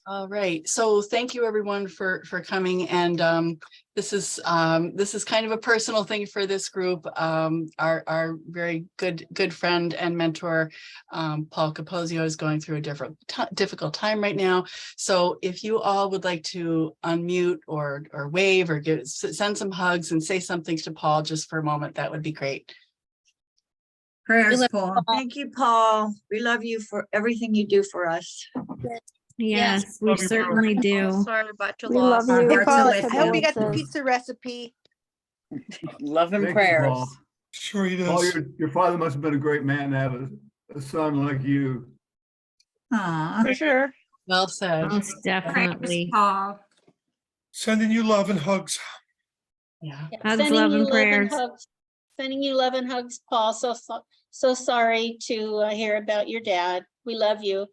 All right, so thank you everyone for coming, and this is kind of a personal thing for this group. Our very good friend and mentor, Paul Capozio, is going through a difficult time right now. So if you all would like to unmute or wave or send some hugs and say something to Paul just for a moment, that would be great. Prayers, Paul. Thank you, Paul. We love you for everything you do for us. Yes, we Love you, certainly do. Sorry about your We loss. love you. Hey, Paul, I Condolences. I hope you got the pizza recipe. Love and Thank you, prayers. Paul. Sure he Paul, does. your father must have been a great man to have a son like you. Aw. For sure. Well said. Most definitely. Paul. Sending you love and hugs. Yeah. Hugs, Sending love, you and love prayers. hugs. Sending you love and hugs, Paul. So sorry to hear about your dad. We love you.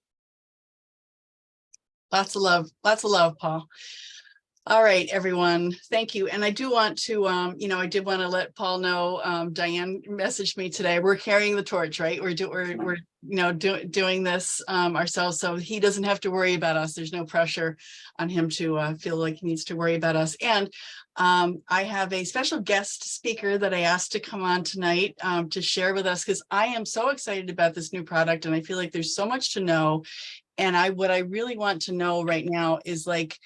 Lots of love, Paul. All right, everyone, thank you. And I do want to, I did want to let Paul know, Diane messaged me today. We're carrying the torch, right? We're doing this ourselves, so he doesn't have to worry about us. There's no pressure on him to feel like he needs to worry about us. And I have a special guest speaker that I asked to come on tonight to share with us, because I am so excited about this new product, and I feel like there's so much to know. And what I really want to know right now is like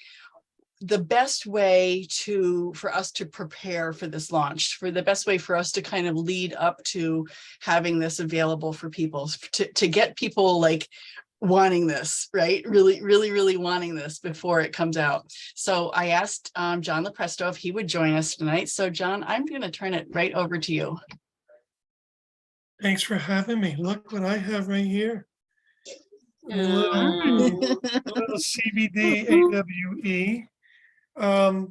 the best way for us to prepare for this launch, for the best way for us to kind of lead up to having this available for people, to get people like wanting this, right? Really wanting this before it comes out. So I asked John Lopresto if he would join us tonight. So John, I'm going to turn it right over to you. Thanks for having me. Look what I have right here. A Mm. little CBD AWE.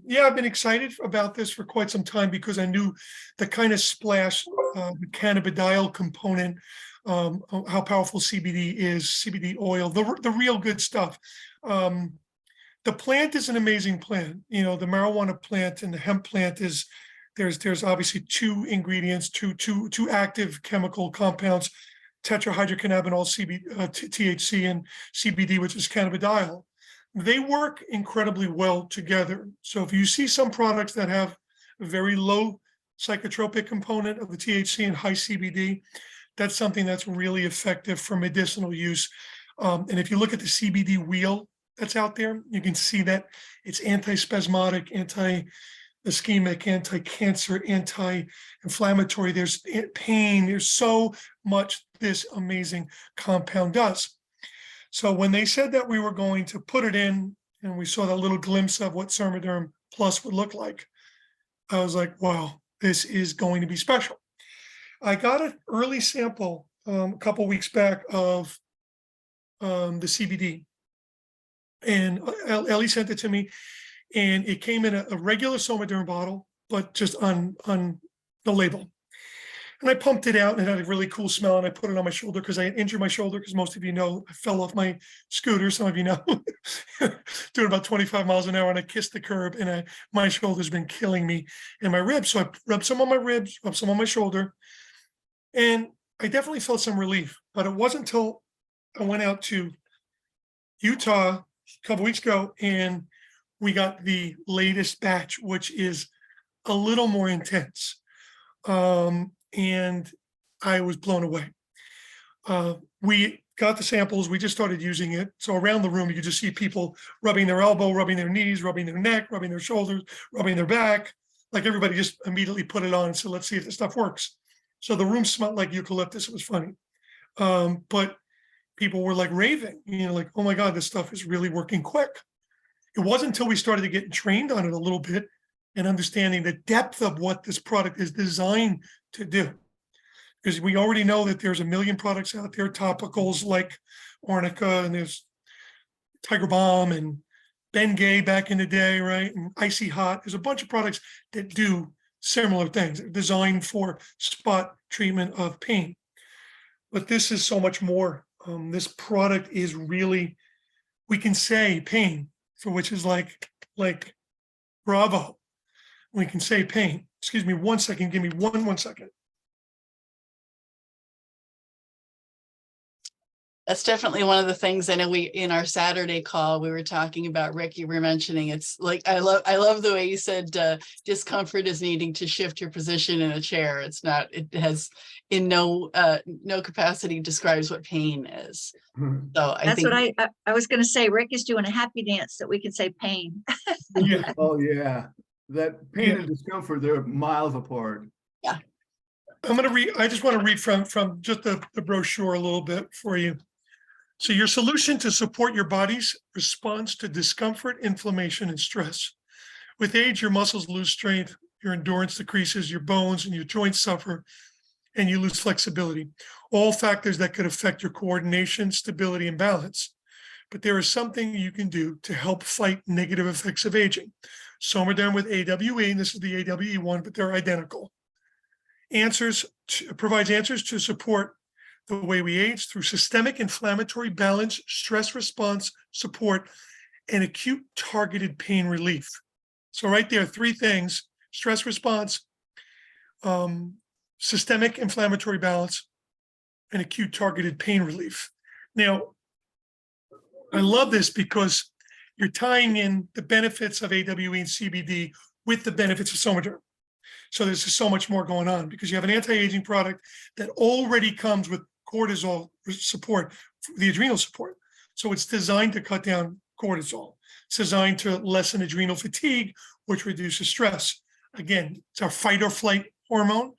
Yeah, I've been excited about this for quite some time because I knew the kind of splash, the cannabidiol component, how powerful CBD is, CBD oil, the real good stuff. The plant is an amazing plant. You know, the marijuana plant and the hemp plant is, there's obviously two ingredients, two active chemical compounds, tetrahydrocannabinol, THC, and CBD, which is cannabidiol. They work incredibly well together. So if you see some products that have a very low psychotropic component of the THC and high CBD, that's something that's really effective for medicinal use. And if you look at the CBD wheel that's out there, you can see that it's anti-spasmodic, anti-ischemic, anti-cancer, anti-inflammatory. There's pain. There's so much this amazing compound does. So when they said that we were going to put it in, and we saw that little glimpse of what Sermaderm Plus would look like, I was like, wow, this is going to be special. I got an early sample a couple weeks back of the CBD, and Ellie sent it to me, and it came in a regular Sermaderm bottle, but just on the label. And I pumped it out, and it had a really cool smell, and I put it on my shoulder because I had injured my shoulder, because most of you know I fell off my scooter, some of you know, doing about 25 miles an hour, and I kissed the curb, and my shoulder's been killing me and my ribs. So I rubbed some on my ribs, rubbed some on my shoulder, and I definitely felt some relief. But it wasn't until I went out to Utah a couple weeks ago, and we got the latest batch, which is a little more intense. And I was blown away. We got the samples, we just started using it. So around the room, you could just see people rubbing their elbow, rubbing their knees, rubbing their neck, rubbing their shoulders, rubbing their back. Like everybody just immediately put it on and said, let's see if this stuff works. So the room smelled like eucalyptus. It was funny. But people were like raving, like, oh my God, this stuff is really working quick. It wasn't until we started to get trained on it a little bit and understanding the depth of what this product is designed to do. Because we already know that there's a million products out there, topicals like Arnica, and there's Tiger Balm and Bengay back in the day, right? And Icy Hot. There's a bunch of products that do similar things. They're designed for spot treatment of pain. But this is so much more. This product is really, we can say pain, for which is like bravo. We can say pain. Excuse me 1 second. Give me one second. That's definitely one of the things. I know we, in our Saturday call, we were talking about, Rick, you were mentioning, it's like, I love the way you said, discomfort is needing to shift your position in a chair. It's not, it has in no capacity describes what pain is. So I That's think. what I was gonna say. Rick is doing a happy dance that we can say pain. Yeah, Oh, yeah. That pain and discomfort, they're miles apart. I just want to read from just the brochure a little bit for you. So your solution to support your body's response to discomfort, inflammation, and stress. With age, your muscles lose strength, your endurance decreases, your bones and your joints suffer, and you lose flexibility. All factors that could affect your coordination, stability, and balance. But there is something you can do to help fight negative effects of aging. Somaderm with AWE, and this is the AWE one, but they're identical. Provides answers to support the way we age through systemic inflammatory balance, stress response support, and acute targeted pain relief. So right there, 3 things: stress response, systemic inflammatory balance, and acute targeted pain relief. Now, I love this because you're tying in the benefits of AWE and CBD with the benefits of Somaderm. So there's just so much more going on because you have an anti-aging product that already comes with cortisol support, the adrenal support. So it's designed to cut down cortisol. It's designed to lessen adrenal fatigue, which reduces stress. Again, it's our fight or flight hormone.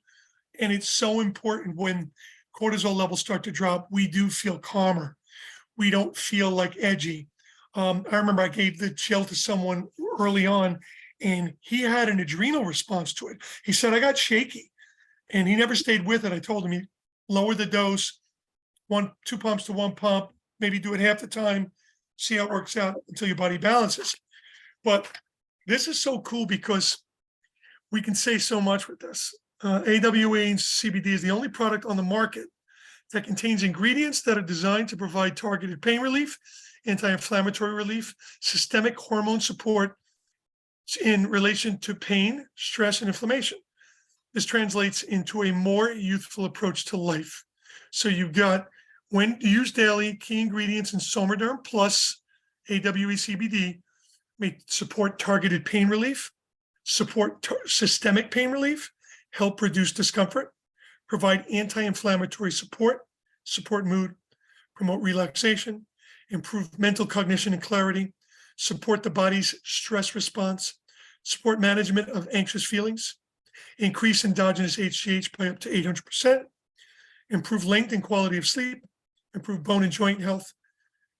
And it's so important when cortisol levels start to drop, we do feel calmer. We don't feel like edgy. I remember I gave the gel to someone early on and he had an adrenal response to it. He said, I got shaky and he never stayed with it. I told him, he lower the dose, 2 pumps to 1 pump, maybe do it half the time, see how it works out until your body balances. But this is so cool because we can say so much with this. AWE and CBD is the only product on the market that contains ingredients that are designed to provide targeted pain relief, anti-inflammatory relief, systemic hormone support in relation to pain, stress, and inflammation. This translates into a more youthful approach to life. So you've got, when used daily, key ingredients in Somaderm plus AWE CBD may support targeted pain relief, support systemic pain relief, help reduce discomfort, provide anti-inflammatory support, support mood, promote relaxation, improve mental cognition and clarity, support the body's stress response, support management of anxious feelings, increase endogenous HGH by up to 800%, improve length and quality of sleep, improve bone and joint health,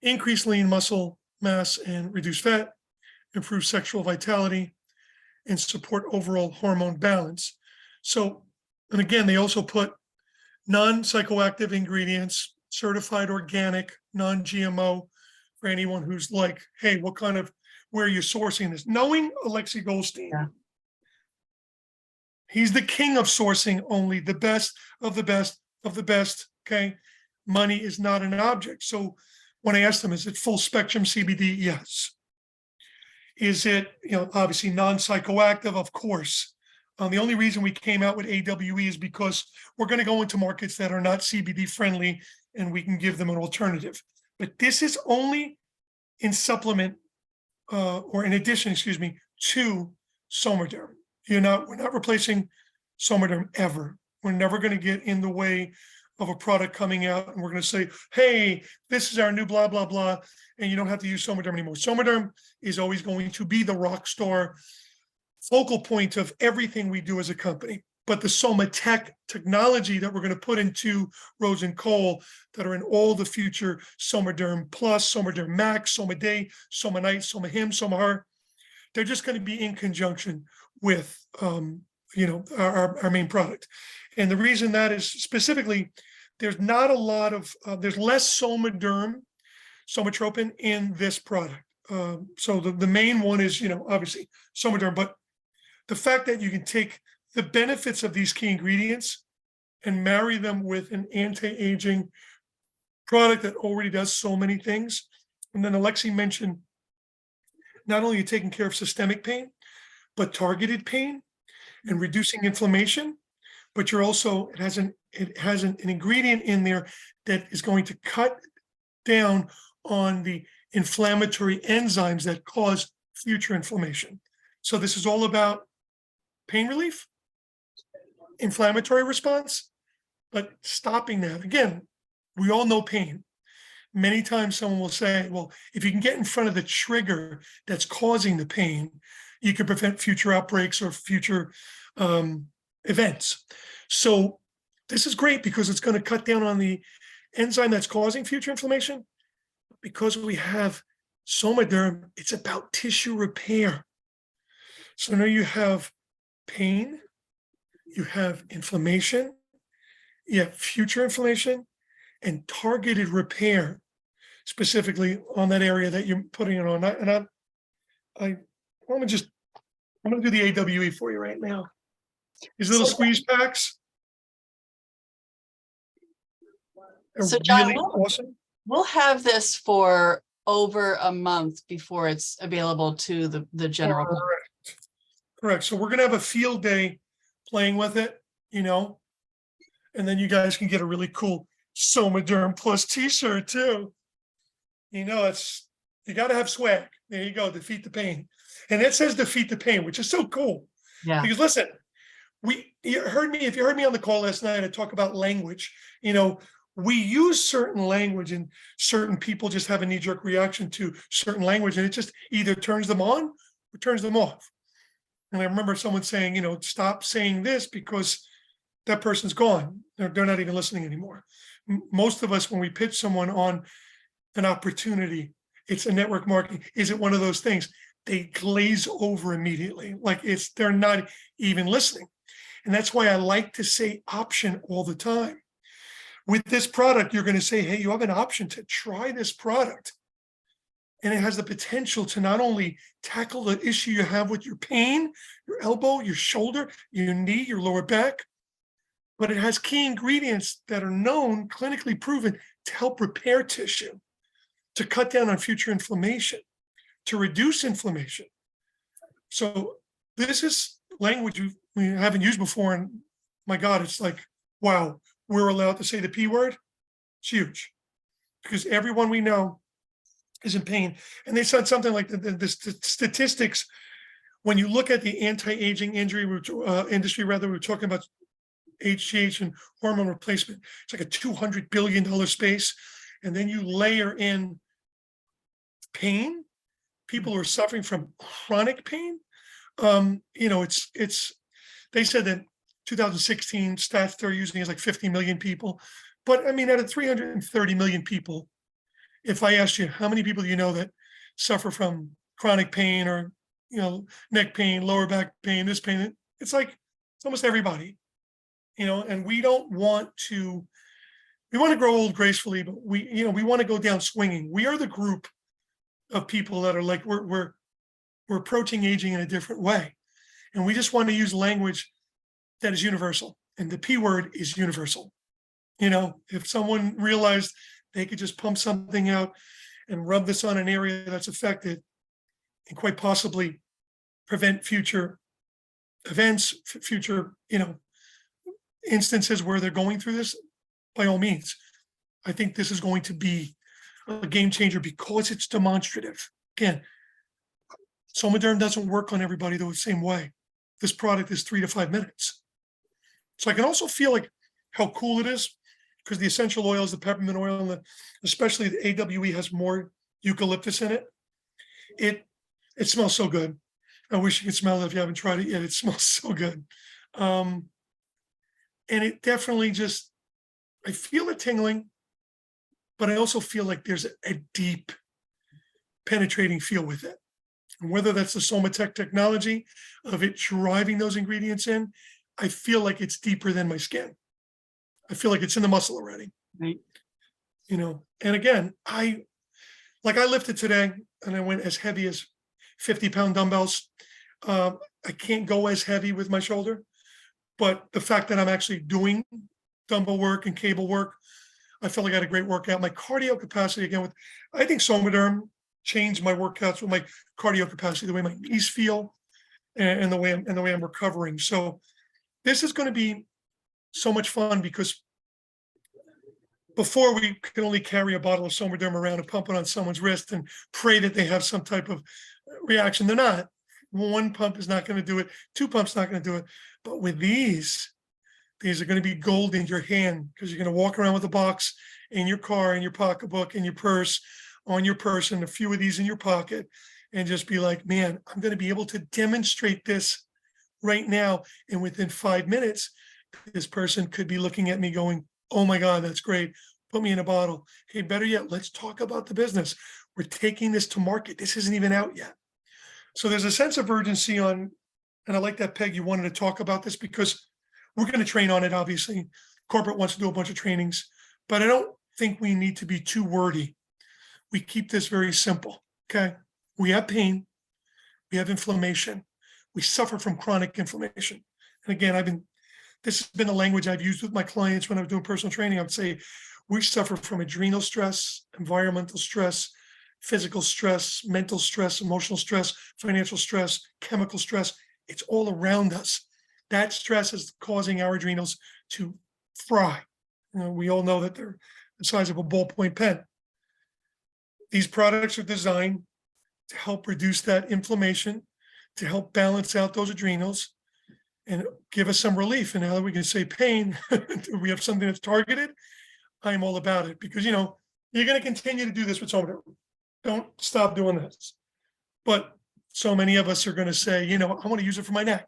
increase lean muscle mass and reduce fat, improve sexual vitality, and support overall hormone balance. So, and again, they also put non-psychoactive ingredients, certified organic, non-GMO, for anyone who's like, hey, where are you sourcing this? Knowing Alexei Goldstein, he's the king of sourcing only the best of the best of the best, okay? Money is not an object. So when I asked him, is it full spectrum CBD? Yes. Is it, obviously non-psychoactive? Of course. The only reason we came out with AWE is because we're going to go into markets that are not CBD friendly and we can give them an alternative. But this is only in supplement or in addition, to Somaderm. We're not replacing Somaderm ever. We're never going to get in the way of a product coming out and we're going to say, hey, this is our new blah, blah, blah, and you don't have to use Somaderm anymore. Somaderm is always going to be the rock star focal point of everything we do as a company. But the Somatech technology that we're going to put into Rose and Cole that are in all the future Somaderm Plus, Somaderm Max, Soma Day, Soma Night, Soma Him, Soma Her, they're just going to be in conjunction with our main product. And the reason that is specifically, there's not a lot of, there's less Somatropin in this product. So the main one is, obviously Somaderm, but the fact that you can take the benefits of these key ingredients and marry them with an anti-aging product that already does so many things. And then Alexei mentioned, not only are you taking care of systemic pain, but targeted pain and reducing inflammation, but you're also, it has an ingredient in there that is going to cut down on the inflammatory enzymes that cause future inflammation. So this is all about pain relief, inflammatory response, but stopping that. Again, we all know pain. Many times someone will say, well, if you can get in front of the trigger that's causing the pain, you can prevent future outbreaks or future events. So this is great because it's going to cut down on the enzyme that's causing future inflammation. Because we have Somaderm, it's about tissue repair. So now you have pain, you have inflammation, you have future inflammation, and targeted repair, specifically on that area that you're putting it on. I'm gonna do the AWE for you right now. These little So- squeeze packs are So, John, really awesome. we'll have this for over a month before it's available to the general. public. Correct. Correct. So we're gonna have a field day playing with it, and then you guys can get a really cool Somaderm Plus t-shirt too. You gotta have swag. There you go, defeat the pain. And it says defeat the pain, which is so cool. Yeah. Because listen, if you heard me on the call last night, I talk about language, we use certain language and certain people just have a knee-jerk reaction to certain language and it just either turns them on or turns them off. And I remember someone saying, stop saying this because that person's gone. They're not even listening anymore. Most of us, when we pitch someone on an opportunity, it's a network marketing. Is it one of those things? They glaze over immediately. Like they're not even listening. And that's why I like to say option all the time. With this product, you're going to say, hey, you have an option to try this product. And it has the potential to not only tackle the issue you have with your pain, your elbow, your shoulder, your knee, your lower back, but it has key ingredients that are known, clinically proven to help repair tissue, to cut down on future inflammation, to reduce inflammation. So this is language we haven't used before. And my God, it's like, wow, we're allowed to say the P word. It's huge because everyone we know is in pain. And they said something like the statistics, when you look at the anti-aging injury industry, we were talking about HGH and hormone replacement. It's like a $200 billion space. And then you layer in pain, people who are suffering from chronic pain. They said that 2016 stats they're using is like 50 million people. But I mean, out of 330 million people, if I asked you, how many people do you know that suffer from chronic pain or, neck pain, lower back pain, this pain, it's almost everybody, and we want to grow old gracefully, but we want to go down swinging. We are the group of people that are like, we're approaching aging in a different way. And we just want to use language that is universal. And the P word is universal. If someone realized they could just pump something out and rub this on an area that's affected and quite possibly prevent future events, future, instances where they're going through this, by all means. I think this is going to be a game changer because it's demonstrative. Again, Somaderm doesn't work on everybody the same way. This product is 3 to 5 minutes. So I can also feel like how cool it is because the essential oils, the peppermint oil, and especially the AWE has more eucalyptus in it. It smells so good. I wish you could smell it if you haven't tried it yet. It smells so good. And it definitely I feel it tingling, but I also feel like there's a deep penetrating feel with it. And whether that's the Somatech technology of it driving those ingredients in, I feel like it's deeper than my skin. I feel like it's in the muscle already. Right. And again, I lifted today and I went as heavy as 50-pound dumbbells. I can't go as heavy with my shoulder, but the fact that I'm actually doing dumbbell work and cable work, I felt like I had a great workout. My cardio capacity, again, I think Somaderm changed my workouts with my cardio capacity, the way my knees feel and the way I'm recovering. So this is going to be so much fun because before we could only carry a bottle of Somaderm around and pump it on someone's wrist and pray that they have some type of reaction. They're not. One pump is not going to do it. Two pumps not going to do it. But with these are going to be gold in your hand, because you're going to walk around with a box in your car, in your pocketbook, in your purse, on your person, a few of these in your pocket, and just be like, man, I'm going to be able to demonstrate this right now. And within 5 minutes, this person could be looking at me going, oh my God, that's great. Put me in a bottle. Hey, better yet, let's talk about the business. We're taking this to market. This isn't even out yet. So there's a sense of urgency on, and I like that, Peg, you wanted to talk about this, because we're going to train on it, obviously. Corporate wants to do a bunch of trainings, but I don't think we need to be too wordy. We keep this very simple, okay? We have pain, we have inflammation, we suffer from chronic inflammation. And again, this has been a language I've used with my clients when I was doing personal training. I would say, we suffer from adrenal stress, environmental stress, physical stress, mental stress, emotional stress, financial stress, chemical stress. It's all around us. That stress is causing our adrenals to fry. We all know that they're the size of a ballpoint pen. These products are designed to help reduce that inflammation, to help balance out those adrenals, and give us some relief. And now that we can say pain, we have something that's targeted. I'm all about it, because, you're going to continue to do this with Somaderm. Don't stop doing this. But so many of us are going to say, I want to use it for my neck.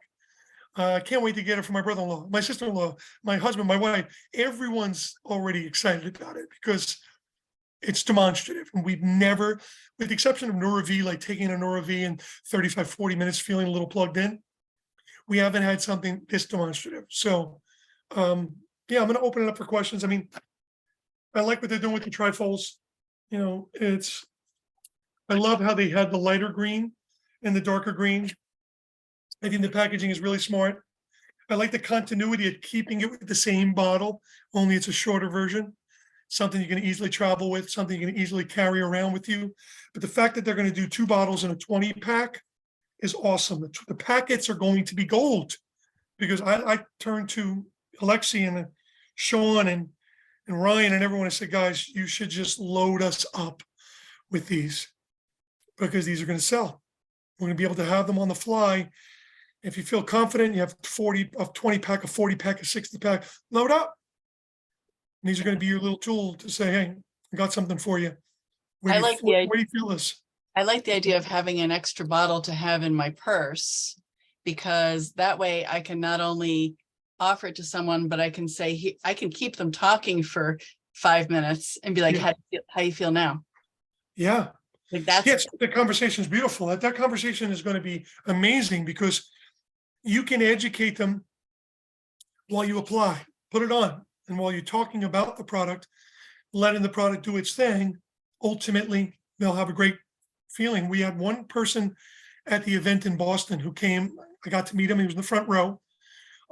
I can't wait to get it for my brother-in-law, my sister-in-law, my husband, my wife. Everyone's already excited about it because it's demonstrative. And we've never, with the exception of NeuroV, like taking a NeuroV in 35, 40 minutes, feeling a little plugged in, we haven't had something this demonstrative. So, yeah, I'm going to open it up for questions. I mean, I like what they're doing with the trifolds. I love how they had the lighter green and the darker green. I think the packaging is really smart. I like the continuity of keeping it with the same bottle, only it's a shorter version. Something you can easily travel with, something you can easily carry around with you. But the fact that they're going to do 2 bottles in a 20 pack is awesome. The packets are going to be gold, because I turned to Alexi and Sean and Ryan and everyone. I said, guys, you should just load us up with these, because these are going to sell. We're going to be able to have them on the fly. If you feel confident, you have 40 of 20 pack, a 40 pack, a 60 pack, load up. And these are going to be your little tool to say, hey, I got something for you. Where do you feel this? I like the idea of having an extra bottle to have in my purse, because that way I can not only offer it to someone, but I can say, I can keep them talking for 5 minutes and be like, Yeah. how you feel now? Yeah. Like that's Yes, the conversation is beautiful. That conversation is going to be amazing, because you can educate them while you apply, put it on. And while you're talking about the product, letting the product do its thing, ultimately, they'll have a great feeling. We had one person at the event in Boston who came. I got to meet him. He was in the front row.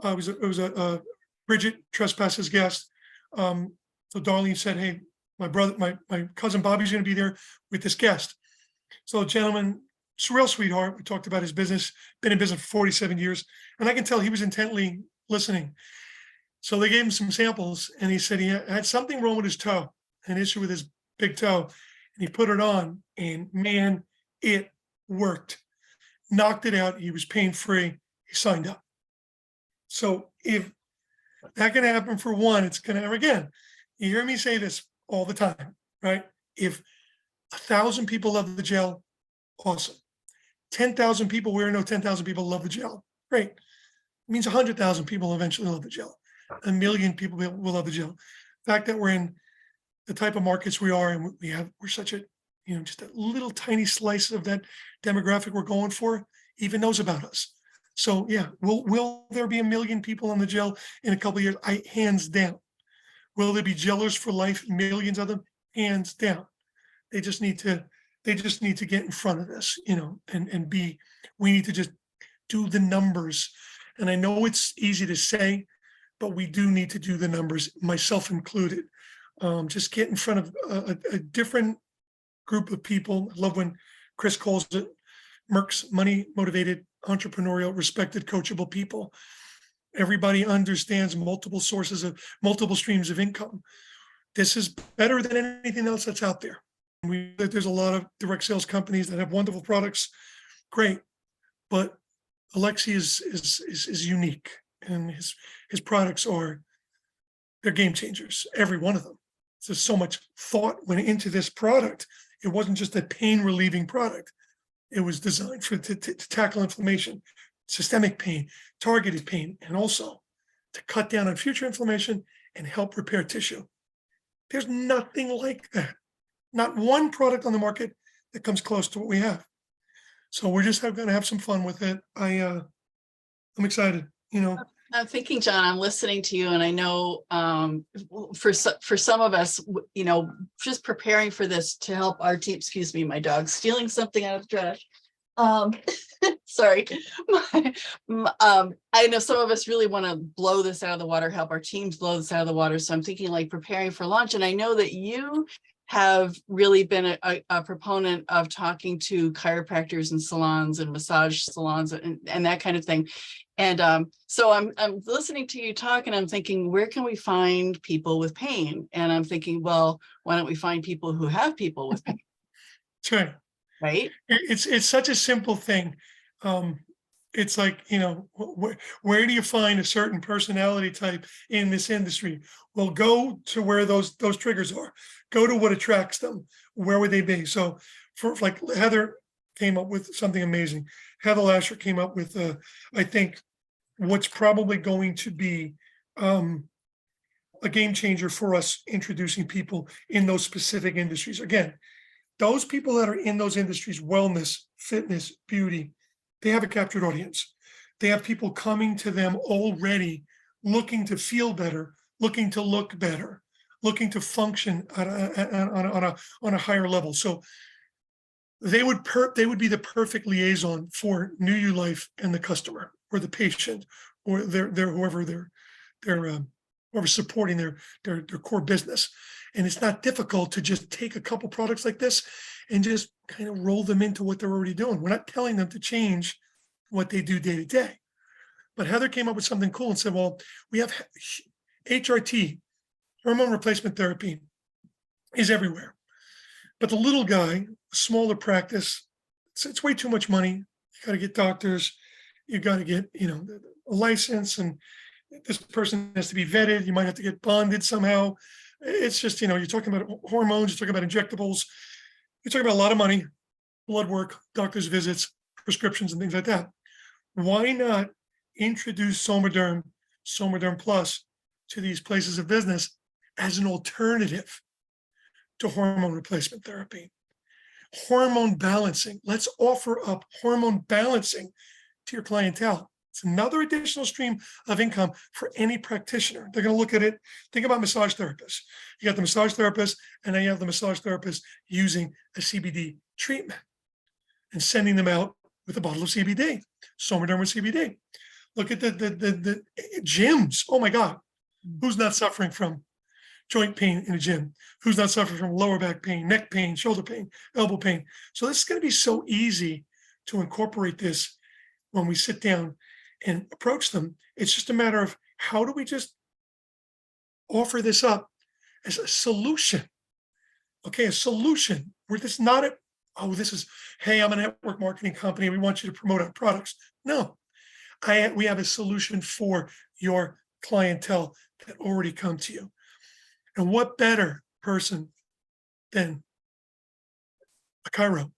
It was a Bridget Trespass's guest. So Darlene said, hey, my cousin Bobby's going to be there with this guest. So the gentleman, real sweetheart, we talked about his business, been in business for 47 years. And I can tell he was intently listening. So they gave him some samples, and he said he had something wrong with his toe, an issue with his big toe. And he put it on, and man, it worked. Knocked it out. He was pain-free. He signed up. So if that can happen for one, it's going to happen again. You hear me say this all the time, right? If 1,000 people love the gel, awesome. 10,000 people, we know 10,000 people love the gel. Great. It means 100,000 people eventually love the gel. 1 million people will love the gel. The fact that we're in the type of markets we are, and we're such a, just a little tiny slice of that demographic we're going for, even knows about us. So yeah, will there be 1 million people on the gel in a couple of years? Hands down. Will there be gellers for life? Millions of them? Hands down. They just need to get in front of this, and we need to just do the numbers. And I know it's easy to say, but we do need to do the numbers, myself included. Just get in front of a different group of people. I love when Chris calls it Merck's money motivated, entrepreneurial, respected, coachable people. Everybody understands multiple sources of multiple streams of income. This is better than anything else that's out there. There's a lot of direct sales companies that have wonderful products, great, but Alexi is unique, and his products they're game changers, every one of them. There's so much thought went into this product. It wasn't just a pain relieving product. It was designed to tackle inflammation, systemic pain, targeted pain, and also to cut down on future inflammation and help repair tissue. There's nothing like that. Not one product on the market that comes close to what we have. So we're just going to have some fun with it. I'm excited, I'm thinking, John, I'm listening to you, and I know for some of us, just preparing for this to help our team. Excuse me, my dog's stealing something out of the trash. Sorry. I know some of us really want to blow this out of the water, help our teams blow this out of the water. So I'm thinking like preparing for launch, and I know that you have really been a proponent of talking to chiropractors and salons and massage salons and that kind of thing. And so I'm listening to you talk, and I'm thinking, where can we find people with pain? And I'm thinking, well, why don't we find people who have people with pain? That's right. Right? It's such a simple thing. It's like, where do you find a certain personality type in this industry? Well, go to where those triggers are. Go to what attracts them. Where would they be? So for like Heather came up with something amazing. Heather Lasher came up with, I think, what's probably going to be a game changer for us introducing people in those specific industries. Again, those people that are in those industries, wellness, fitness, beauty, they have a captured audience. They have people coming to them already looking to feel better, looking to look better, looking to function on a higher level. So they would be the perfect liaison for New You Life and the customer or the patient or whoever's supporting their core business. And it's not difficult to just take a couple products like this and just kind of roll them into what they're already doing. We're not telling them to change what they do day to day. But Heather came up with something cool and said, well, we have HRT, hormone replacement therapy, is everywhere. But the little guy, smaller practice, it's way too much money. You got to get doctors. You got to get, a license, and this person has to be vetted. You might have to get bonded somehow. It's just, you're talking about hormones, you're talking about injectables, you're talking about a lot of money, blood work, doctor's visits, prescriptions, and things like that. Why not introduce Somaderm Plus to these places of business as an alternative to hormone replacement therapy? Hormone balancing. Let's offer up hormone balancing to your clientele. It's another additional stream of income for any practitioner. They're going to look at it. Think about massage therapists. You got the massage therapist, and then you have the massage therapist using a CBD treatment and sending them out with a bottle of CBD, Somaderm with CBD. Look at the gyms. Oh my God, who's not suffering from joint pain in a gym? Who's not suffering from lower back pain, neck pain, shoulder pain, elbow pain? So this is going to be so easy to incorporate this when we sit down and approach them. It's just a matter of how do we just offer this up as a solution? Okay, a solution where this not a, hey, I'm a network marketing company, we want you to promote our products. No, we have a solution for your clientele that already come to you. And what better person than a chiro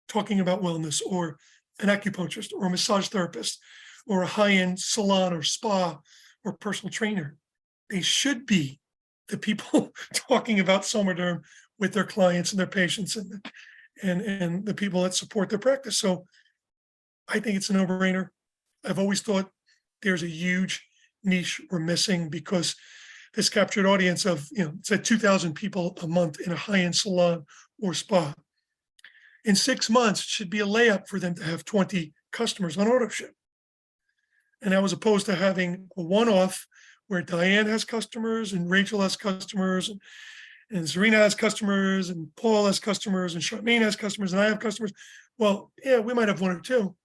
talking about wellness, or an acupuncturist, or a massage therapist, or a high-end salon or spa or personal trainer? They should be the people talking about Somaderm with their clients and their patients and the people that support their practice. So I think it's a no-brainer. I've always thought there's a huge niche we're missing, because this captured audience of, it's at 2,000 people a month in a high-end salon or spa. In 6 months, it should be a layup for them to have 20 customers on AutoShip. And that was opposed to having a one-off where Diane has customers and Rachel has customers and Serena has customers and Paul has customers and Charmaine has customers and I have customers. Well, yeah, we might have one or two.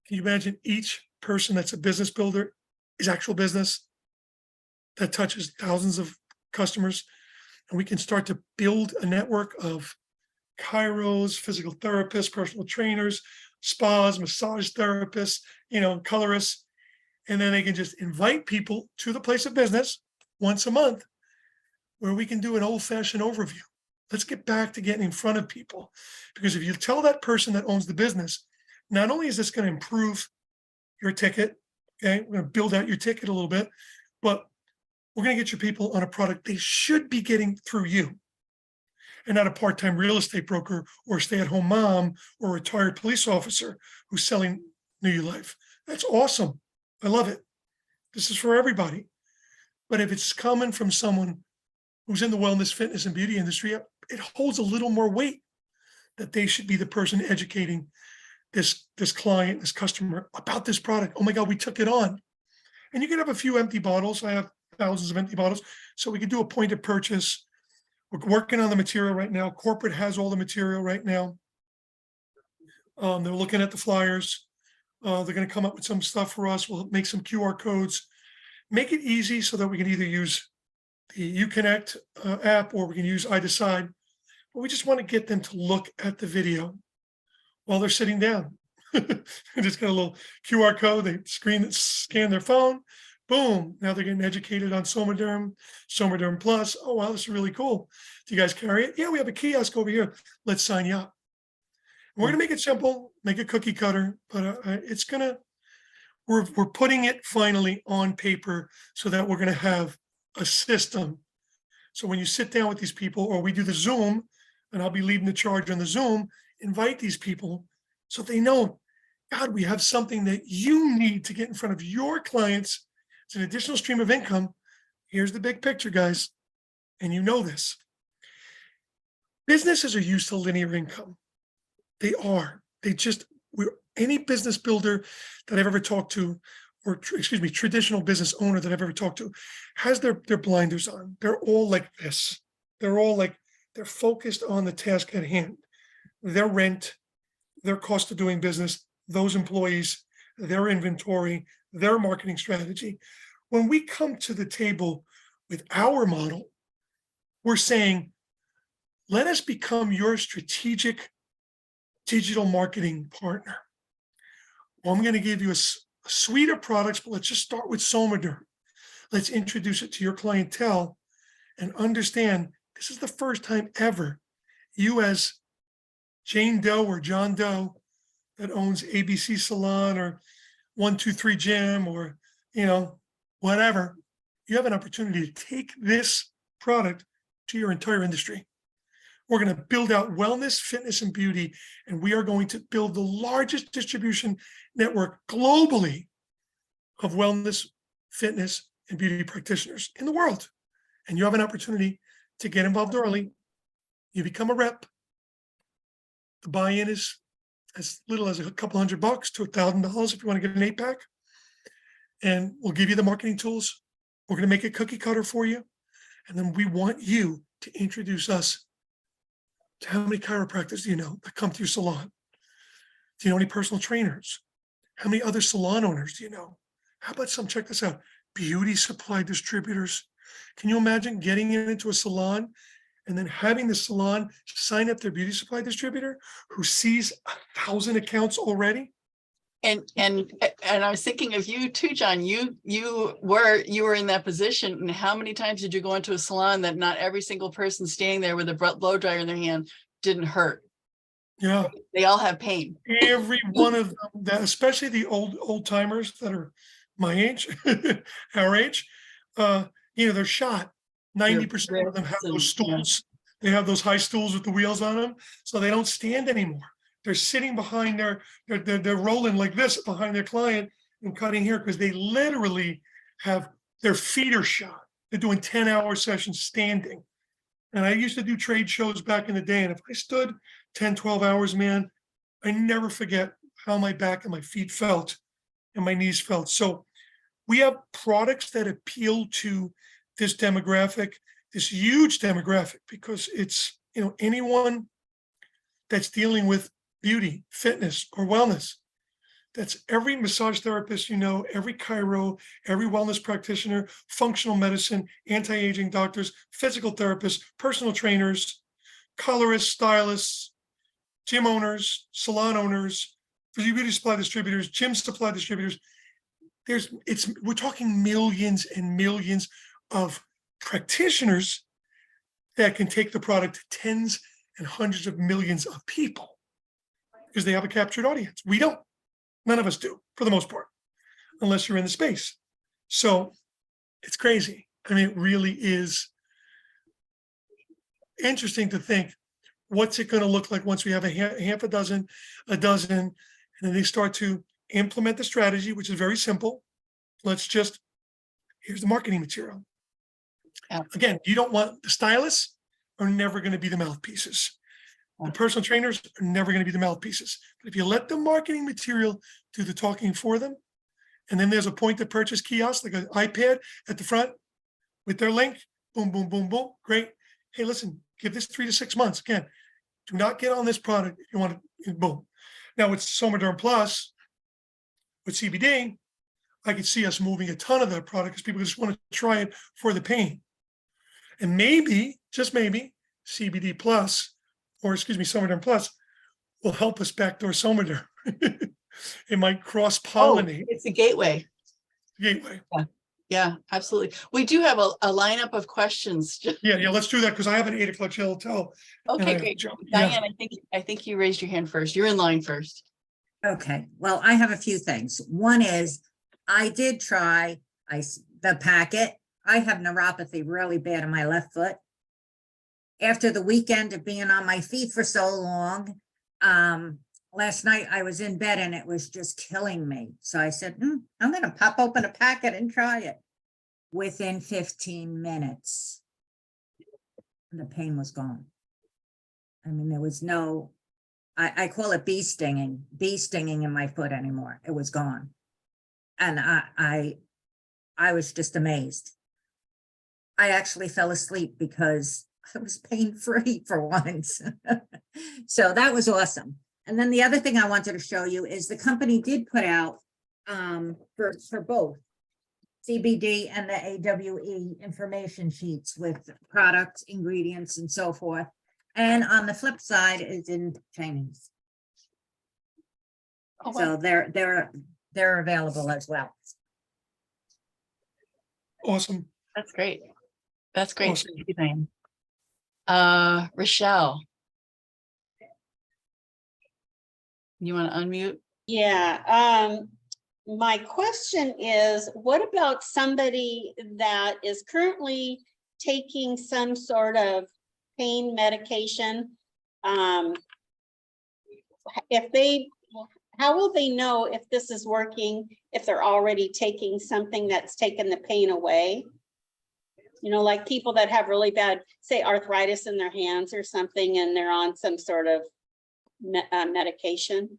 Can you imagine each person that's a business builder is actual business that touches thousands of customers? and we can start to build a network of chiros, physical therapists, personal trainers, spas, massage therapists, colorists. And then they can just invite people to the place of business once a month where we can do an old-fashioned overview. Let's get back to getting in front of people. Because if you tell that person that owns the business, not only is this going to improve your ticket, okay, we're going to build out your ticket a little bit, but we're going to get your people on a product they should be getting through you, and not a part-time real estate broker or a stay-at-home mom or a retired police officer who's selling New Life. That's awesome. I love it. This is for everybody. But if it's coming from someone who's in the wellness, fitness, and beauty industry, it holds a little more weight that they should be the person educating this client, this customer about this product. Oh my God, we took it on. And you can have a few empty bottles. I have thousands of empty bottles. So we can do a point of purchase. We're working on the material right now. Corporate has all the material right now. They're looking at the flyers. They're going to come up with some stuff for us. We'll make some QR codes, make it easy so that we can either use the Uconnect app or we can use iDecide. But we just want to get them to look at the video while they're sitting down. Just got a little QR code. They scan their phone. Boom. Now they're getting educated on Somaderm, Somaderm Plus. Oh, wow, this is really cool. Do you guys carry it? Yeah, we have a kiosk over here. Let's sign you up. We're going to make it simple, make it cookie cutter, but it's going to, we're putting it finally on paper so that we're going to have a system. So when you sit down with these people, or we do the Zoom, and I'll be leading the charge on the Zoom, invite these people so they know, God, we have something that you need to get in front of your clients. It's an additional stream of income. Here's the big picture, guys. And you know this. Businesses are used to linear income. They are. Any business builder that I've ever talked to, or traditional business owner that I've ever talked to, has their blinders on. They're all like this. They're focused on the task at hand. Their rent, their cost of doing business, those employees, their inventory, their marketing strategy. When we come to the table with our model, we're saying, let us become your strategic digital marketing partner. Well, I'm going to give you a suite of products, but let's just start with Somaderm. Let's introduce it to your clientele and understand this is the first time ever you, as Jane Doe or John Doe that owns ABC Salon or 123 Gym or whatever, you have an opportunity to take this product to your entire industry. We're going to build out wellness, fitness, and beauty, and we are going to build the largest distribution network globally of wellness, fitness, and beauty practitioners in the world. And you have an opportunity to get involved early. You become a rep. The buy-in is as little as a couple $100 to $1,000 if you want to get an 8-pack. And we'll give you the marketing tools. We're going to make it cookie cutter for you. And then we want you to introduce us to how many chiropractors do you know that come to your salon? Do you know any personal trainers? How many other salon owners do you know? How about check this out, beauty supply distributors. Can you imagine getting into a salon and then having the salon sign up their beauty supply distributor who sees 1,000 accounts already? And I was thinking of you too, John. You were in that position. And how many times did you go into a salon that not every single person standing there with a blow dryer in their hand didn't hurt? Yeah, They all have pain. every one of them, especially the old timers that are my age, our age. They're shot. 90% of them have those stools. They have those high stools with the wheels on them, so they don't stand anymore. They're sitting behind they're rolling like this behind their client and cutting hair because they literally have their feet are shot. They're doing 10-hour sessions standing. And I used to do trade shows back in the day. And if I stood 10, 12 hours, man, I never forget how my back and my feet felt and my knees felt. So we have products that appeal to this demographic, this huge demographic, because it's, anyone that's dealing with beauty, fitness, or wellness. That's every massage therapist, every chiro, every wellness practitioner, functional medicine, anti-aging doctors, physical therapists, personal trainers, colorists, stylists, gym owners, salon owners, beauty supply distributors, gym supply distributors. We're talking millions and millions of practitioners that can take the product to tens and hundreds of millions of people because they have a captured audience. We don't. None of us do, for the most part, unless you're in the space. So it's crazy. I mean, it really is interesting to think, what's it going to look like once we have half a dozen, and then they start to implement the strategy, which is very simple. Here's the marketing material. Yeah. Again, you don't want the stylists are never going to be the mouthpieces. The personal trainers are never going to be the mouthpieces. But if you let the marketing material do the talking for them, and then there's a point of purchase kiosk, like an iPad at the front with their link, boom, boom, boom, boom, great. Hey, listen, give this 3 to 6 months. Again, do not get on this product if you want to, boom. Now with Somaderm Plus, with CBD, I could see us moving a ton of that product because people just want to try it for the pain. And maybe, just maybe, CBD Plus, or Somaderm Plus, will help us backdoor Somaderm. It might cross-pollinate. It's a gateway. Gateway. Yeah, absolutely. We do have a lineup of questions. Yeah, let's do that because I have an 8 o'clock chill tell. and I Okay, have to great. jump. Yeah. Diane, I think you raised your hand first. You're in line first. Okay, well, I have a few things. One is, I did try the packet. I have neuropathy really bad in my left foot. After the weekend of being on my feet for so long, last night I was in bed and it was just killing me. So I said, I'm gonna pop open a packet and try it. Within 15 minutes, the pain was gone. I mean, there was no, I call it bee stinging in my foot anymore. It was gone. And I was just amazed. I actually fell asleep because I was pain-free for once. So that was awesome. And then the other thing I wanted to show you is the company did put out for both CBD and the AWE information sheets with products, ingredients, and so forth. And on the flip side is in Chinese. Oh, wow. So they're available as well. Awesome. That's great. That's great. Awesome. Thank you, Diane. Rochelle. You want to unmute? Yeah, my question is, what about somebody that is currently taking some sort of pain medication? How will they know if this is working, if they're already taking something that's taken the pain away? Like people that have really bad, say, arthritis in their hands or something, and they're on some sort of medication.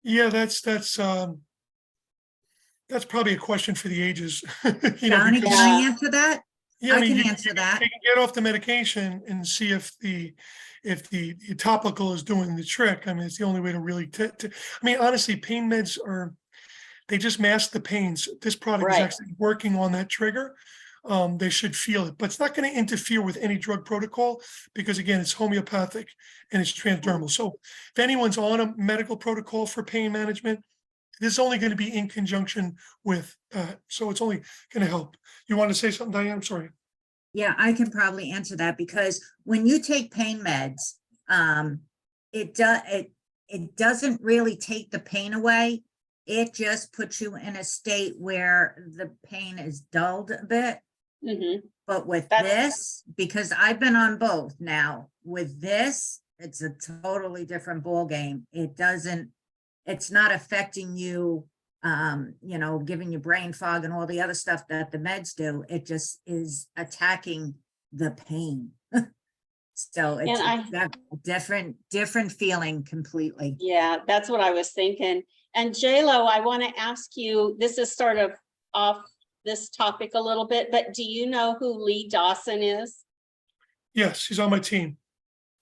Yeah, that's probably a question for the ages. Donnie, because- can I answer that? Yeah, I mean, can you answer that. They can get off the medication and see if the topical is doing the trick. I mean, it's the only way to really. I mean, honestly, pain meds they just mask the pains. This product is Right. actually working on that trigger. They should feel it, but it's not going to interfere with any drug protocol because, again, it's homeopathic and it's transdermal. So if anyone's on a medical protocol for pain management, this is only going to be in conjunction with that. So it's only going to help. You want to say something, Diane? I'm sorry. Yeah, I can probably answer that because when you take pain meds, it doesn't really take the pain away. It just puts you in a state where the pain is dulled a bit. Mm-hmm. But with That's- this, because I've been on both now, with this, it's a totally different ball game. It's not affecting you, giving you brain fog and all the other stuff that the meds do. It just is attacking the pain. So it's that different feeling completely. Yeah, that's what I was thinking. And JLo, I want to ask you, this is sort of off this topic a little bit, but do you know who Lee Dawson is? Yes, she's on my team.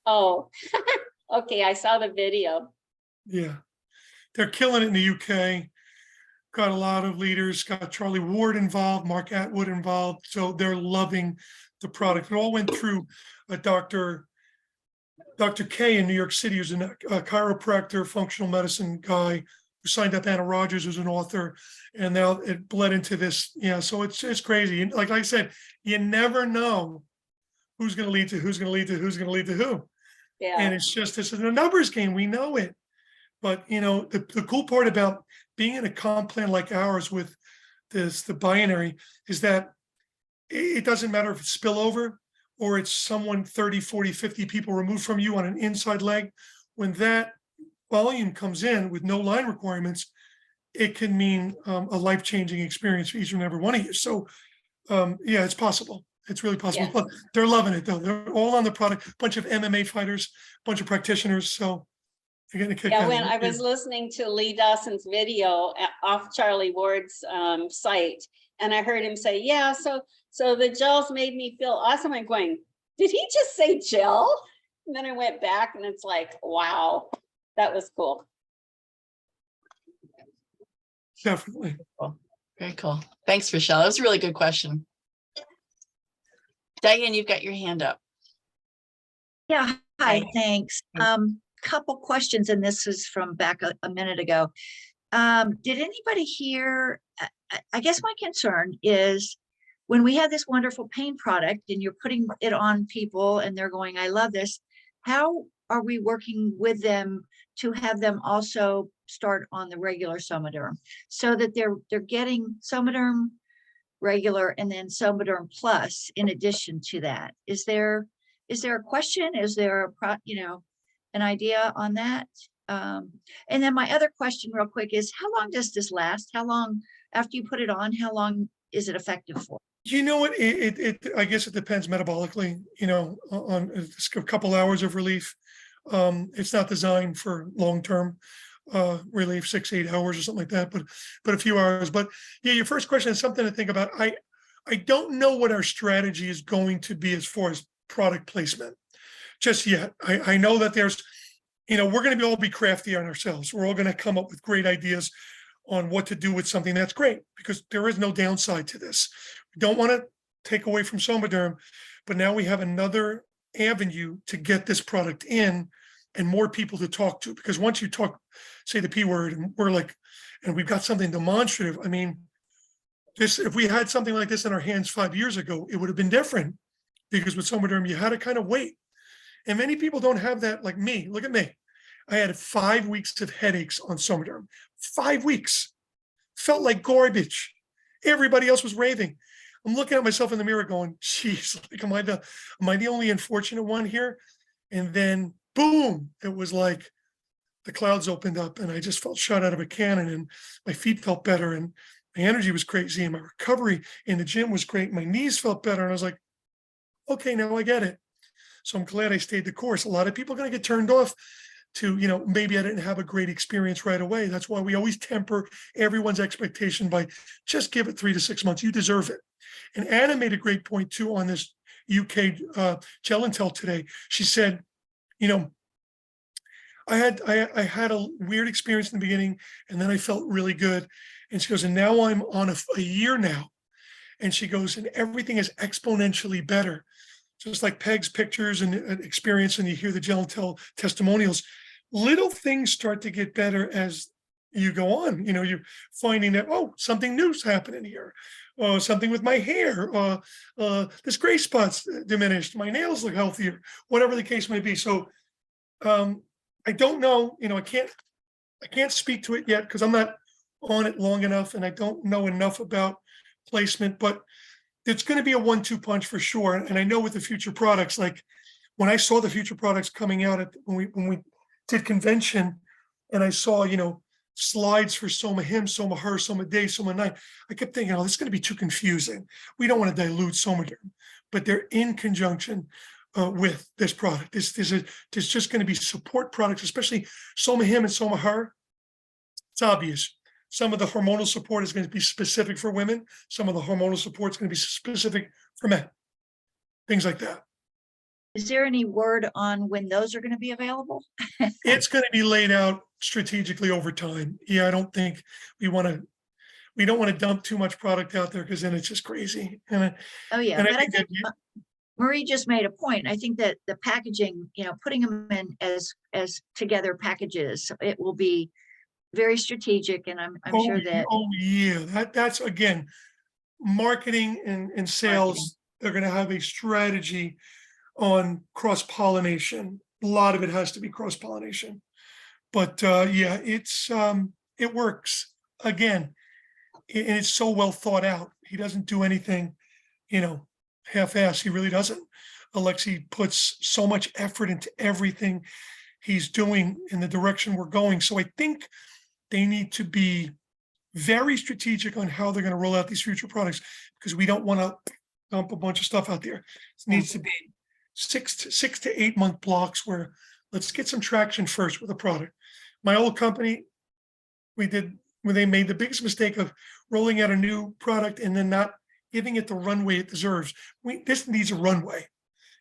Oh, okay, I saw the video. Yeah. they're killing it in the UK. Got a lot of leaders, got Charlie Ward involved, Mark Atwood involved, so they're loving the product. It all went through a Dr. K in New York City, who's a chiropractor, functional medicine guy, who signed up Anna Rogers, who's an author, and now it bled into this. Yeah, so it's crazy. And like I said, you never know who's going to lead to who's going to lead to who's going to lead to who. Yeah. And it's just, this is a numbers game. We know it. But, you know, the cool part about being in a comp plan like ours with the binary is that it doesn't matter if it's spillover or it's someone 30, 40, 50 people removed from you on an inside leg. When that volume comes in with no line requirements, it can mean a life-changing experience for each and every one of you. So, yeah, it's possible. It's really possible. Yes. But they're loving it, though. They're all on the product. Bunch of MMA fighters, bunch of practitioners. So they're getting a kick out Yeah, of when it. I was listening to Lee Dawson's video off Charlie Ward's site, and I heard him say, yeah, so the gels made me feel awesome. I'm going, did he just say gel? And then I went back and it's like, wow, that was cool. Definitely. Very cool. Thanks, Rochelle. That was a really good question. Diane, you've got your hand up. Yeah, Hi. hi, thanks. Couple questions, and this is from back a minute ago. Did anybody hear, I guess my concern is when we have this wonderful pain product and you're putting it on people and they're going, I love this. How are we working with them to have them also start on the regular Somaderm so that they're getting Somaderm regular and then Somaderm plus in addition to that? Is there a question? Is there an idea on that? And then my other question real quick is, how long does this last? How long after you put it on, how long is it effective for? You know what? I guess it depends metabolically, you know, on a couple hours of relief. It's not designed for long-term relief, 6-8 hours or something like that, but a few hours. But yeah, your first question is something to think about. I don't know what our strategy is going to be as far as product placement just yet. I know that there's, you know, we're going to all be crafty on ourselves. We're all going to come up with great ideas on what to do with something that's great, because there is no downside to this. We don't want to take away from Somaderm, but now we have another avenue to get this product in and more people to talk to. Because once you talk, say the P word, and we're like, and we've got something demonstrative. I mean, this, if we had something like this in our hands 5 years ago, it would have been different, because with Somaderm, you had to kind of wait. And many people don't have that, like me. Look at me. I had 5 weeks of headaches on Somaderm. 5 weeks. Felt like garbage. Everybody else was raving. I'm looking at myself in the mirror going, geez, like, am I the only unfortunate one here? And then boom, it was like the clouds opened up and I just felt shot out of a cannon, and my feet felt better and my energy was crazy and my recovery in the gym was great. My knees felt better. And I was like, okay, now I get it. So I'm glad I stayed the course. A lot of people are going to get turned off to, you know, maybe I didn't have a great experience right away. That's why we always temper everyone's expectation by just give it 3 to 6 months. You deserve it. And Anna made a great point too on this UK Gel and Tell today. She said, you know, I had a weird experience in the beginning and then I felt really good. And she goes, and now I'm on a year now. And she goes, and everything is exponentially better. Just like Peg's pictures and experience, and you hear the Gel and Tell testimonials, little things start to get better as you go on. You know, you're finding that, oh, something new's happening here. Something with my hair, this gray spot's diminished, my nails look healthier, whatever the case may be. So I don't know, you know, I can't speak to it yet because I'm not on it long enough and I don't know enough about placement, but it's going to be a 1-2 punch for sure. And I know with the future products, like when I saw the future products coming out when we did convention, and I saw, you know, slides for Soma Him, Soma Her, Soma Day, Soma Night, I kept thinking, oh, this is going to be too confusing. We don't want to dilute Somaderm, but they're in conjunction with this product. There's just going to be support products, especially Soma Him and Soma Her. It's obvious. Some of the hormonal support is going to be specific for women. Some of the hormonal support is going to be specific for men. Things like that. Is there any word on when those are going to be available? It's going to be laid out strategically over time. Yeah, I don't think we want to, we don't want to dump too much product out there because then it's just crazy. Oh, yeah, And I but I think that think you- Marie just made a point. I think that the packaging, putting them in as together packages, it will be very strategic, and I'm sure that. Oh, yeah, that's again, marketing and sales, they're gonna have a strategy on cross-pollination. A lot of it has to be cross-pollination. But yeah, it works. Again, and it's so well thought out. He doesn't do anything, half-ass. He really doesn't. Alexi puts so much effort into everything he's doing in the direction we're going. So I think they need to be very strategic on how they're going to roll out these future products, because we don't want to dump a bunch of stuff out there. It needs to be 6 to 8 month blocks where let's get some traction first with a product. My old company, when they made the biggest mistake of rolling out a new product and then not giving it the runway it deserves. This needs a runway.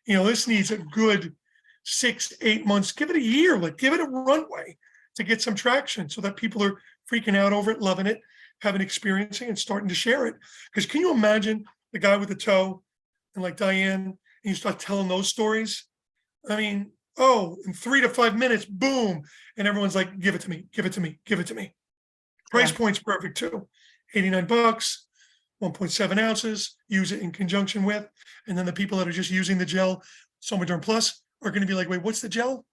This needs a good 6, 8 months. Give it a year, give it a runway to get some traction so that people are freaking out over it, loving it, having experiencing and starting to share it. Because can you imagine the guy with the toe and like Diane, and you start telling those stories? I mean, in 3 to 5 minutes, boom. And everyone's like, give it to me, give it to me, give it to me. Price point's perfect too. $89, 1.7 ounces, use it in conjunction with. And then the people that are just using the gel, Somaderm Plus, are going to be like, wait, what's the gel?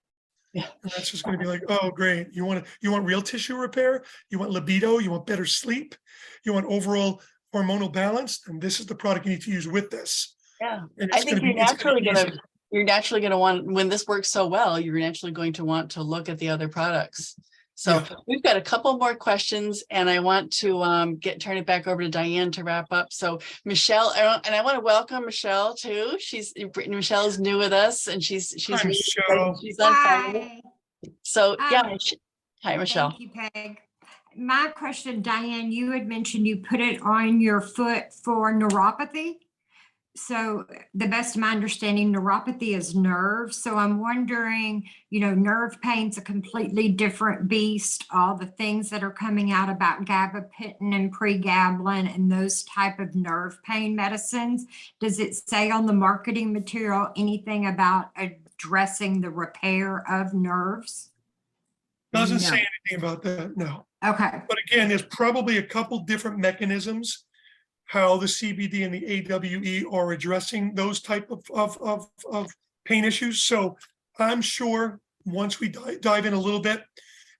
Yeah. And that's just going to be like, oh, great. You want real tissue repair? You want libido? You want better sleep? You want overall hormonal balance? And this is the product you need to use with this. Yeah, And I it's think gonna be- you're it's gonna naturally be gonna, easy. you're naturally gonna want, when this works so well, you're naturally going to want to look at the other products. So Yeah. we've got a couple more questions and I want to turn it back over to Diane to wrap up. So Michelle, and I want to welcome Michelle too. Michelle is new with us and she's Hi, new, Michelle. she's on fire. Hi, So yeah, Um, hi Michelle. thank you, Peg. My question, Diane, you had mentioned you put it on your foot for neuropathy. So the best of my understanding, neuropathy is nerve. So I'm wondering, nerve pain's a completely different beast. All the things that are coming out about gabapentin and pregabalin and those type of nerve pain medicines. Does it say on the marketing material anything about addressing the repair of nerves? Doesn't No. say anything about that, no. Okay, But again, there's probably a couple different mechanisms how the CBD and the AWE are addressing those type of pain issues. So I'm sure once we dive in a little bit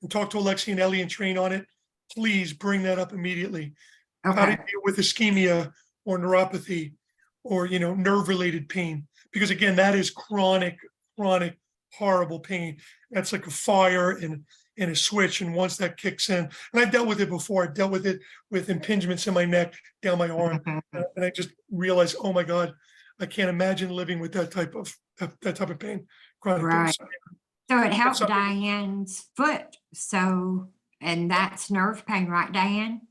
and talk to Alexi and Ellie and train on it, please bring that up immediately. How to okay, deal with ischemia or neuropathy or, nerve-related pain. Because again, that is chronic, horrible pain. That's like a fire and a switch. And once that kicks in, and I've dealt with it before, I've dealt with it with impingements in my neck, down my arm. And I just realized, oh my God, I can't imagine living with that type of pain. Chronic pain. Right. So it helped something- Diane's foot. And that's nerve pain, right, Diane?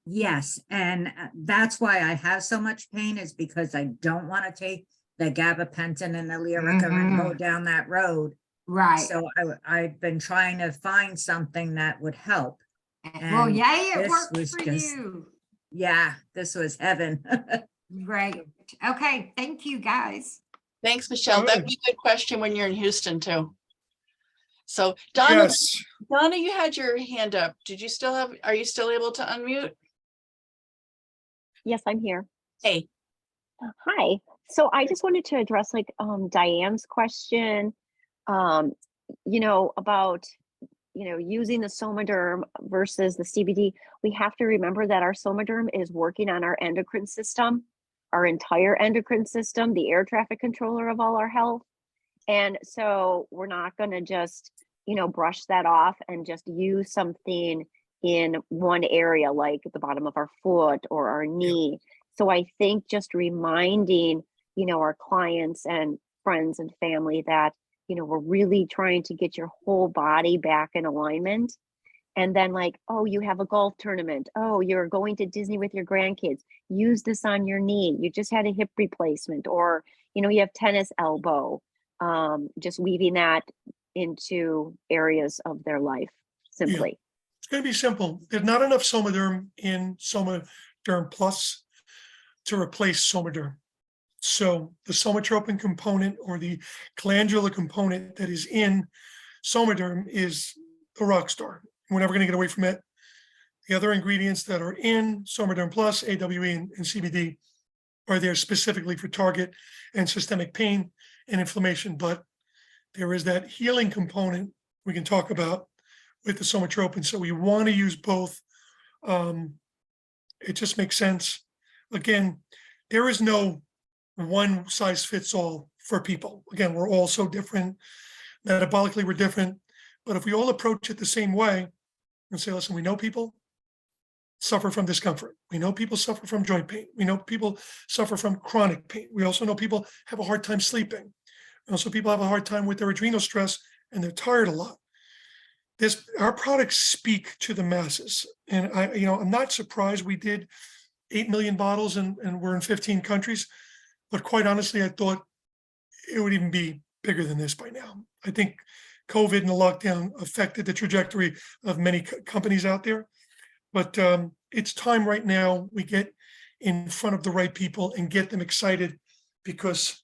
Yes, and that's why I have so much pain, is because I don't want to take the gabapentin and the Lyrica and go down that road. Right. So I've been trying to find something that would help. Well, and yay, it this worked was for just- you. Yeah, this was heaven. Great. Okay, thank you, guys. Thanks, Michelle. That'd Good. be a good question when you're in Houston too. So Donna, Yes, Donna, you had your hand up. Are you still able to unmute? Yes, I'm here. Hey, Hi. So I just wanted to address Diane's question, about, using the Somaderm versus the CBD. We have to remember that our Somaderm is working on our endocrine system, our entire endocrine system, the air traffic controller of all our health. And so we're not going to just, brush that off and just use something in one area, like the bottom of our foot or our knee. So I think just reminding, our clients and friends and family that, we're really trying to get your whole body back in alignment. And then you have a golf tournament. Oh, you're going to Disney with your grandkids. Use this on your knee. You just had a hip replacement, or, you have tennis elbow. Just weaving that into areas of their life. simply. It's gonna be simple. There's not enough Somaderm in Somaderm Plus to replace Somaderm. So the somatropin component or the glandular component that is in Somaderm is the rock star. We're never gonna get away from it. The other ingredients that are in Somaderm Plus, AWE and CBD are there specifically for target and systemic pain and inflammation, but there is that healing component we can talk about with the somatropin. So we want to use both. It just makes sense. Again, there is no one size fits all for people. Again, we're all so different. Metabolically, we're different. But if we all approach it the same way and say, listen, we know people suffer from discomfort. We know people suffer from joint pain. We know people suffer from chronic pain. We also know people have a hard time sleeping. Also, people have a hard time with their adrenal stress and they're tired a lot. Our products speak to the masses. And I'm not surprised we did 8 million bottles and we're in 15 countries. But quite honestly, I thought it would even be bigger than this by now. I think COVID and the lockdown affected the trajectory of many companies out there. But it's time right now we get in front of the right people and get them excited because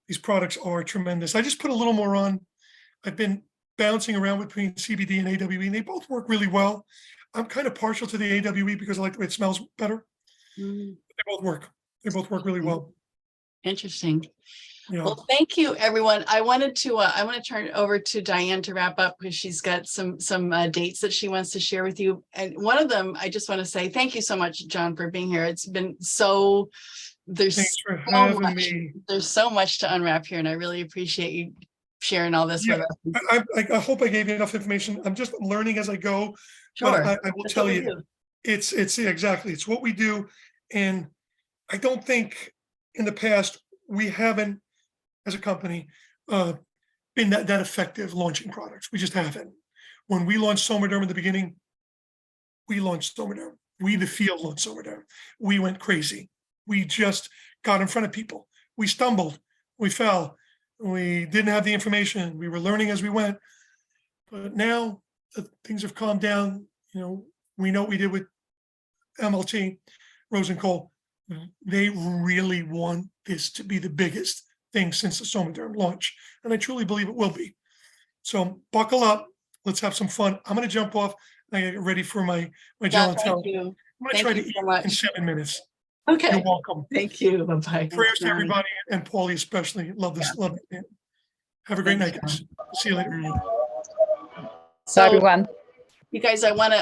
these products are tremendous. I just put a little more on. I've been bouncing around between CBD and AWE, and they both work really well. I'm kind of partial to the AWE because I like the way it smells better. Mm, They both work. They both work really well. Interesting. Yeah. Well, thank you, everyone. I want to turn it over to Diane to wrap up because she's got some dates that she wants to share with you. And one of them, I just want to say thank you so much, John, for being here. It's been there's Thanks for so having much, me. there's so much to unwrap here, and I really appreciate you sharing all this Yeah, with us. I hope I gave you enough information. I'm just learning as I go. Sure. But I will That's tell what we you, do. it's exactly, it's what we do. And I don't think in the past we haven't, as a company, been that effective launching products. We just haven't. When we launched Somaderm in the beginning, we launched Somaderm. We, the field, launched Somaderm. We went crazy. We just got in front of people. We stumbled. We fell. We didn't have the information. We were learning as we went. But now that things have calmed down, we know what we did with MLT, Rosencole. They really want this to be the biggest thing since the Somaderm launch. And I truly believe it will be. So buckle up. Let's have some fun. I'm going to jump off. I get ready for my John, gelatin. thank you. I'm going to Thank try you to eat so much. in 7 minutes. Okay. You're welcome. Thank you. Bye-bye. Prayers to everybody and Paulie especially. Love this. Love it. Have a great Thanks, night, guys. See you later. So, everyone. you guys, I want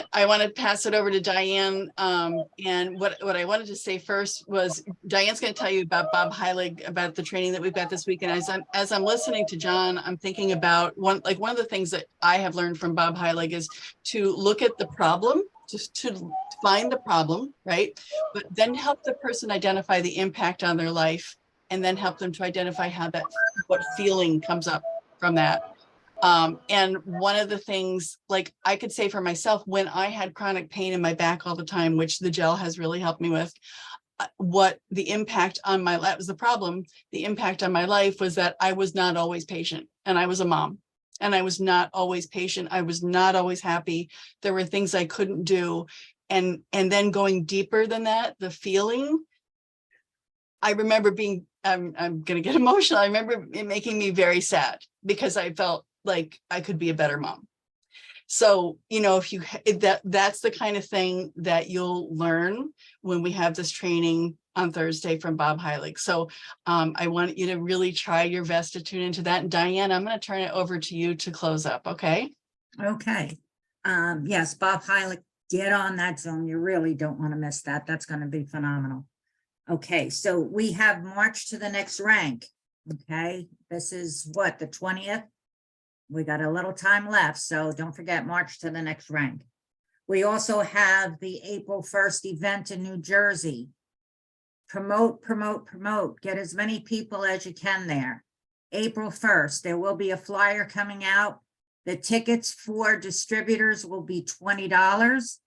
to pass it over to Diane. And what I wanted to say first was Diane's going to tell you about Bob Heilig, about the training that we've got this week. And as I'm listening to John, I'm thinking about one of the things that I have learned from Bob Heilig is to look at the problem, just to find the problem, right? But then help the person identify the impact on their life, and then help them to identify what feeling comes up from that. And one of the things, like I could say for myself, when I had chronic pain in my back all the time, which the gel has really helped me with, what the impact on my life was the problem. The impact on my life was that I was not always patient, and I was a mom, and I was not always patient. I was not always happy. There were things I couldn't do. And then going deeper than that, the feeling, I remember being, I'm going to get emotional. I remember it making me very sad because I felt like I could be a better mom. So, that's the kind of thing that you'll learn when we have this training on Thursday from Bob Heilig. So I want you to really try your best to tune into that. And Diane, I'm going to turn it over to you to close up. Okay. Okay. Yes, Bob Heilig, get on that Zoom. You really don't want to miss that. That's going to be phenomenal. Okay, so we have March to the next rank. Okay, this is what, the 20th? We got a little time left, so don't forget March to the next rank. We also have the April 1st event in New Jersey. Promote, promote, promote. Get as many people as you can there. April 1st, there will be a flyer coming out. The tickets for distributors will be $20.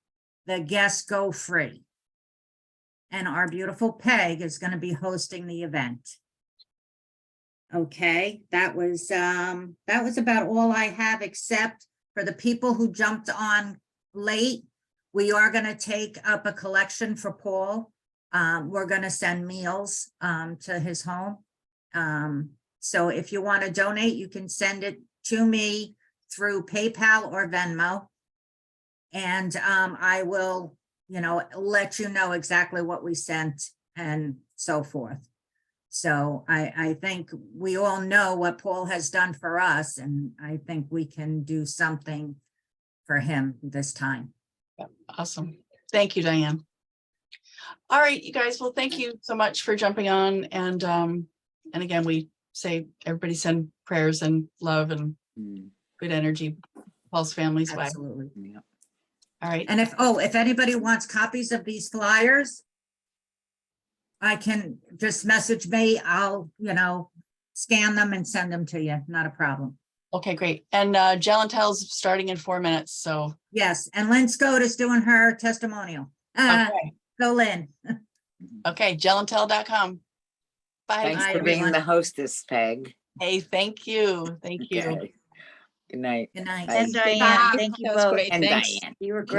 The guests go free. And our beautiful Peg is going to be hosting the event. Okay, that was about all I have, except for the people who jumped on late, we are gonna take up a collection for Paul. We're gonna send meals, to his home. So if you want to donate, you can send it to me through PayPal or Venmo. And, I will, let you know exactly what we sent and so forth. So I think we all know what Paul has done for us, and I think we can do something for him this time. Awesome. Thank you, Diane. All right, you guys. Well, thank you so much for jumping on. And again, we say everybody send prayers and love and Mm, good energy Paul's family's way. Absolutely. yeah. All right. And if anybody wants copies of these flyers, I can just message me. I'll, scan them and send them to you. Not a problem. Okay, great. And Gel and Tel's starting in 4 minutes. So Yes, and Lynn Scott is doing her testimonial. okay, Go Lynn. okay, gelandtel.com. Bye. Thanks Bye, for being the everyone. hostess, Peg. Hey, thank you. Thank you. Okay. Good night. Good night. Bye. And Diane, Bye. thank you That was both. great. And Thanks. Diane. You were great.